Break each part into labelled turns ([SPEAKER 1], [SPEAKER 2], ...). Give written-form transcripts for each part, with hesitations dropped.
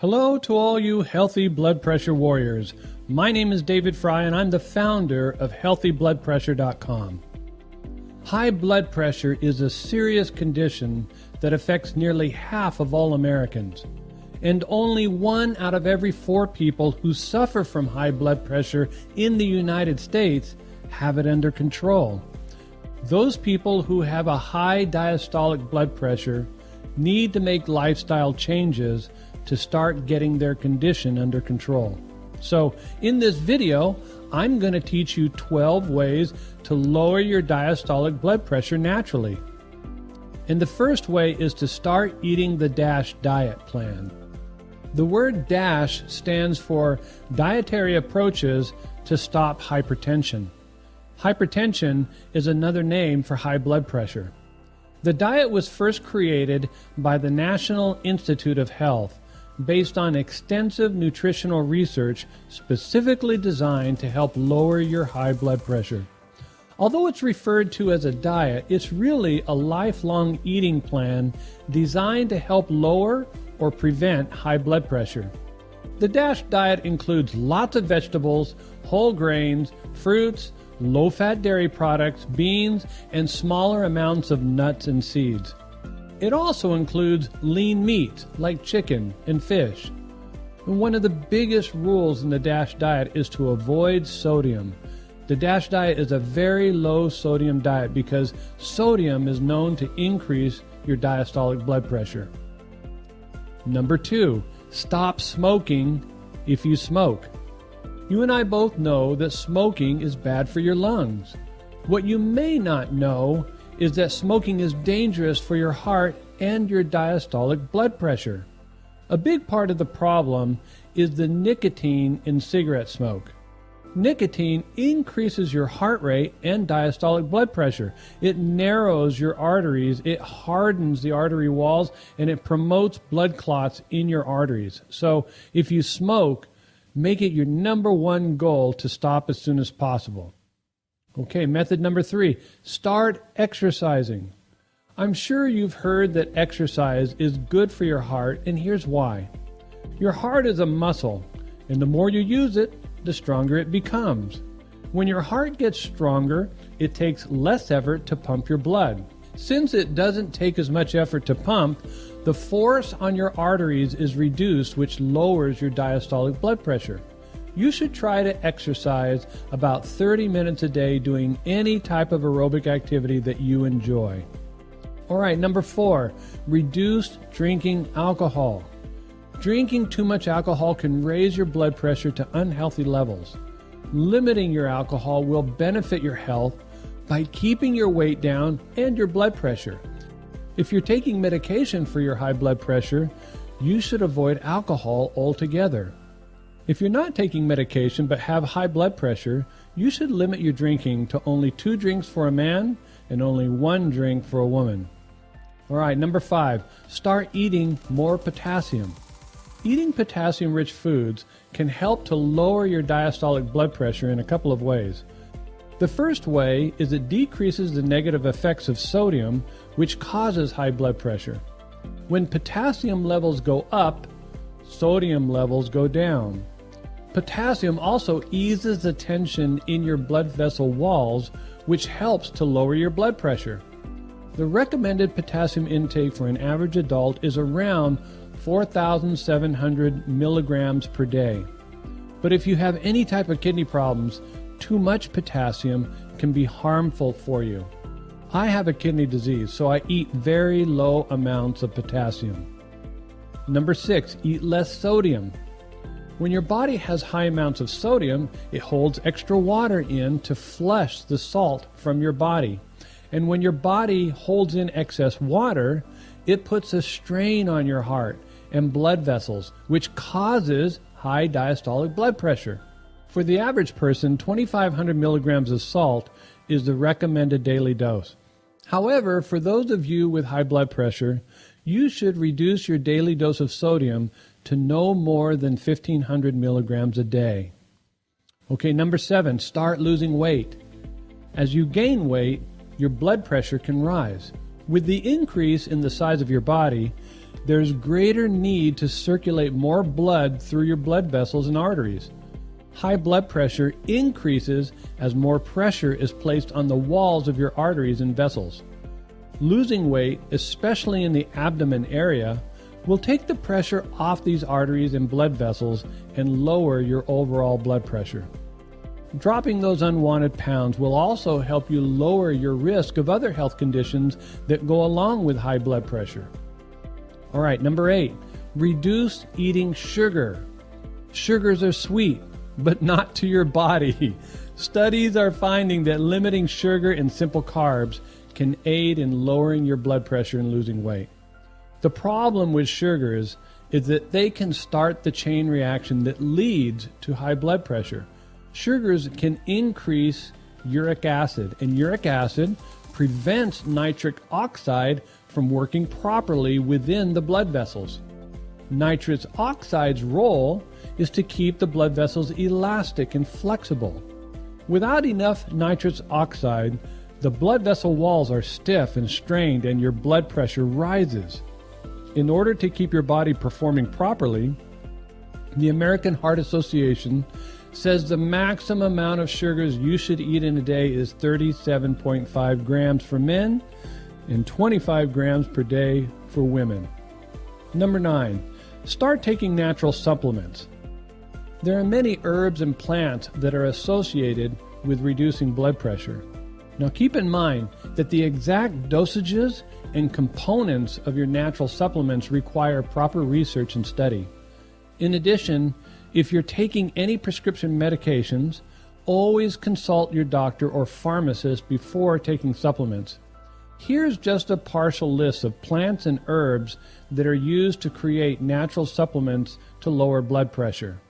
[SPEAKER 1] Hello to all you healthy blood pressure warriors. My name is David Fry and I'm the founder of healthybloodpressure.com. High blood pressure is a serious condition that affects nearly half of all Americans. And only 1 out of every 4 people who suffer from high blood pressure in the United States have it under control. Those people who have a high diastolic blood pressure need to make lifestyle changes to start getting their condition under control. So in this video, I'm going to teach you 12 ways to lower your diastolic blood pressure naturally. And the first way is to start eating the DASH diet plan. The word DASH stands for Dietary Approaches to Stop Hypertension. Hypertension is another name for high blood pressure. The diet was first created by the National Institute of Health based on extensive nutritional research specifically designed to help lower your high blood pressure. Although it's referred to as a diet, it's really a lifelong eating plan designed to help lower or prevent high blood pressure. The DASH diet includes lots of vegetables, whole grains, fruits, low-fat dairy products, beans, and smaller amounts of nuts and seeds. It also includes lean meats like chicken and fish. And one of the biggest rules in the DASH diet is to avoid sodium. The DASH diet is a very low sodium diet because sodium is known to increase your diastolic blood pressure. Number 2, stop smoking if you smoke. You and I both know that smoking is bad for your lungs. What you may not know is that smoking is dangerous for your heart and your diastolic blood pressure. A big part of the problem is the nicotine in cigarette smoke. Nicotine increases your heart rate and diastolic blood pressure. It narrows your arteries, it hardens the artery walls, and it promotes blood clots in your arteries. So if you smoke, make it your number 1 goal to stop as soon as possible. Okay, method number 3, start exercising. I'm sure you've heard that exercise is good for your heart, and here's why. Your heart is a muscle, and the more you use it, the stronger it becomes. When your heart gets stronger, it takes less effort to pump your blood. Since it doesn't take as much effort to pump, the force on your arteries is reduced, which lowers your diastolic blood pressure. You should try to exercise about 30 minutes a day doing any type of aerobic activity that you enjoy. All right, number 4, reduce drinking alcohol. Drinking too much alcohol can raise your blood pressure to unhealthy levels. Limiting your alcohol will benefit your health by keeping your weight down and your blood pressure. If you're taking medication for your high blood pressure, you should avoid alcohol altogether. If you're not taking medication but have high blood pressure, you should limit your drinking to only 2 drinks for a man and only 1 drink for a woman. All right, number 5, start eating more potassium. Eating potassium-rich foods can help to lower your diastolic blood pressure in a couple of ways. The first way is it decreases the negative effects of sodium, which causes high blood pressure. When potassium levels go up, sodium levels go down. Potassium also eases the tension in your blood vessel walls, which helps to lower your blood pressure. The recommended potassium intake for an average adult is around 4,700 milligrams per day. But if you have any type of kidney problems, too much potassium can be harmful for you. I have a kidney disease, so I eat very low amounts of potassium. Number 6, eat less sodium. When your body has high amounts of sodium, it holds extra water in to flush the salt from your body. And when your body holds in excess water, it puts a strain on your heart and blood vessels, which causes high diastolic blood pressure. For the average person, 2,500 milligrams of salt is the recommended daily dose. However, for those of you with high blood pressure, you should reduce your daily dose of sodium to no more than 1,500 milligrams a day. Okay, number 7, start losing weight. As you gain weight, your blood pressure can rise. With the increase in the size of your body, there's greater need to circulate more blood through your blood vessels and arteries. High blood pressure increases as more pressure is placed on the walls of your arteries and vessels. Losing weight, especially in the abdomen area, will take the pressure off these arteries and blood vessels and lower your overall blood pressure. Dropping those unwanted pounds will also help you lower your risk of other health conditions that go along with high blood pressure. All right, number 8, reduce eating sugar. Sugars are sweet, but not to your body. Studies are finding that limiting sugar and simple carbs can aid in lowering your blood pressure and losing weight. The problem with sugars is that they can start the chain reaction that leads to high blood pressure. Sugars can increase uric acid, and uric acid prevents nitric oxide from working properly within the blood vessels. Nitrous oxide's role is to keep the blood vessels elastic and flexible. Without enough nitrous oxide, the blood vessel walls are stiff and strained and your blood pressure rises. In order to keep your body performing properly, the American Heart Association says the maximum amount of sugars you should eat in a day is 37.5 grams for men and 25 grams per day for women. Number 9, start taking natural supplements. There are many herbs and plants that are associated with reducing blood pressure. Now keep in mind that the exact dosages and components of your natural supplements require proper research and study. In addition, if you're taking any prescription medications, always consult your doctor or pharmacist before taking supplements. Here's just a partial list of plants and herbs that are used to create natural supplements to lower blood pressure.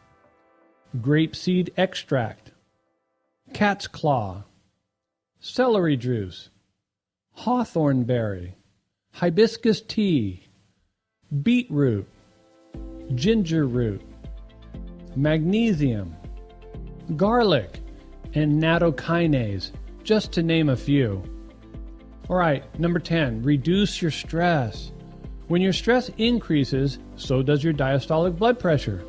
[SPEAKER 1] Grapeseed extract, cat's claw, celery juice, hawthorn berry, hibiscus tea, beetroot, ginger root, magnesium, garlic, and nattokinase, just to name a few. All right, number 10, reduce your stress. When your stress increases, so does your diastolic blood pressure.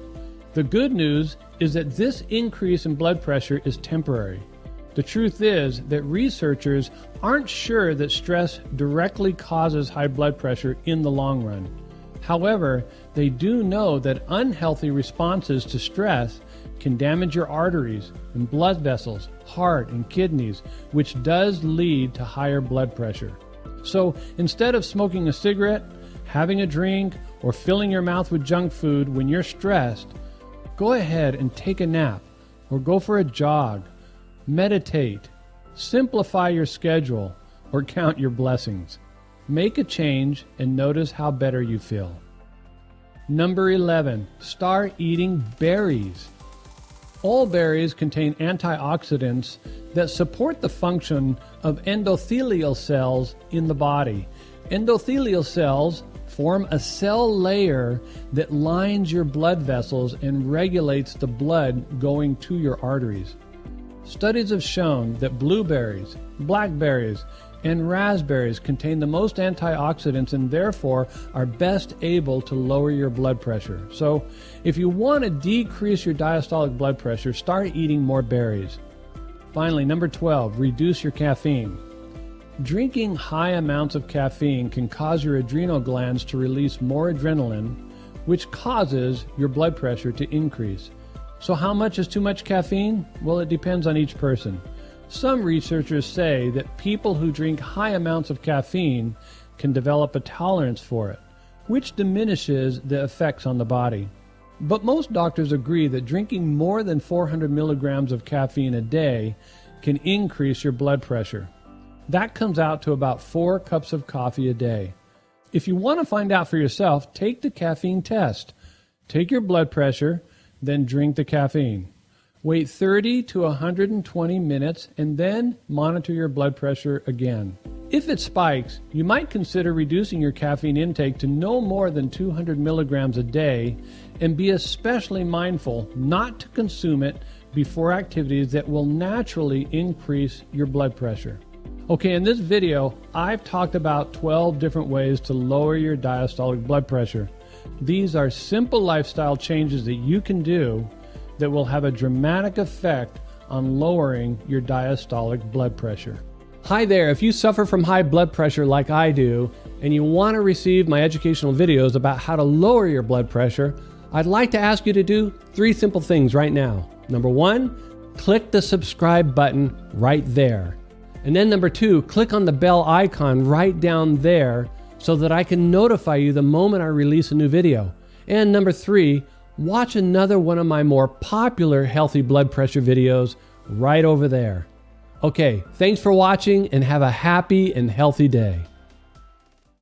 [SPEAKER 1] The good news is that this increase in blood pressure is temporary. The truth is that researchers aren't sure that stress directly causes high blood pressure in the long run. However, they do know that unhealthy responses to stress can damage your arteries and blood vessels, heart and kidneys, which does lead to higher blood pressure. So instead of smoking a cigarette, having a drink, or filling your mouth with junk food when you're stressed, go ahead and take a nap or go for a jog, meditate, simplify your schedule, or count your blessings. Make a change and notice how better you feel. Number 11, start eating berries. All berries contain antioxidants that support the function of endothelial cells in the body. Endothelial cells form a cell layer that lines your blood vessels and regulates the blood going to your arteries. Studies have shown that blueberries, blackberries, and raspberries contain the most antioxidants and therefore are best able to lower your blood pressure. So if you want to decrease your diastolic blood pressure, start eating more berries. Finally, number 12, reduce your caffeine. Drinking high amounts of caffeine can cause your adrenal glands to release more adrenaline, which causes your blood pressure to increase. So how much is too much caffeine? Well, it depends on each person. Some researchers say that people who drink high amounts of caffeine can develop a tolerance for it, which diminishes the effects on the body. But most doctors agree that drinking more than 400 milligrams of caffeine a day can increase your blood pressure. That comes out to about 4 cups of coffee a day. If you want to find out for yourself, take the caffeine test. Take your blood pressure, then drink the caffeine. Wait 30 to 120 minutes and then monitor your blood pressure again. If it spikes, you might consider reducing your caffeine intake to no more than 200 milligrams a day and be especially mindful not to consume it before activities that will naturally increase your blood pressure. Okay, in this video, I've talked about 12 different ways to lower your diastolic blood pressure. These are simple lifestyle changes that you can do that will have a dramatic effect on lowering your diastolic blood pressure. Hi there, if you suffer from high blood pressure like I do, and you want to receive my educational videos about how to lower your blood pressure, I'd like to ask you to do 3 simple things right now. Number 1, click the subscribe button right there. And then number 2, click on the bell icon right down there so that I can notify you the moment I release a new video. And number 3, watch another one of my more popular healthy blood pressure videos right over there. Okay, thanks for watching and have a happy and healthy day.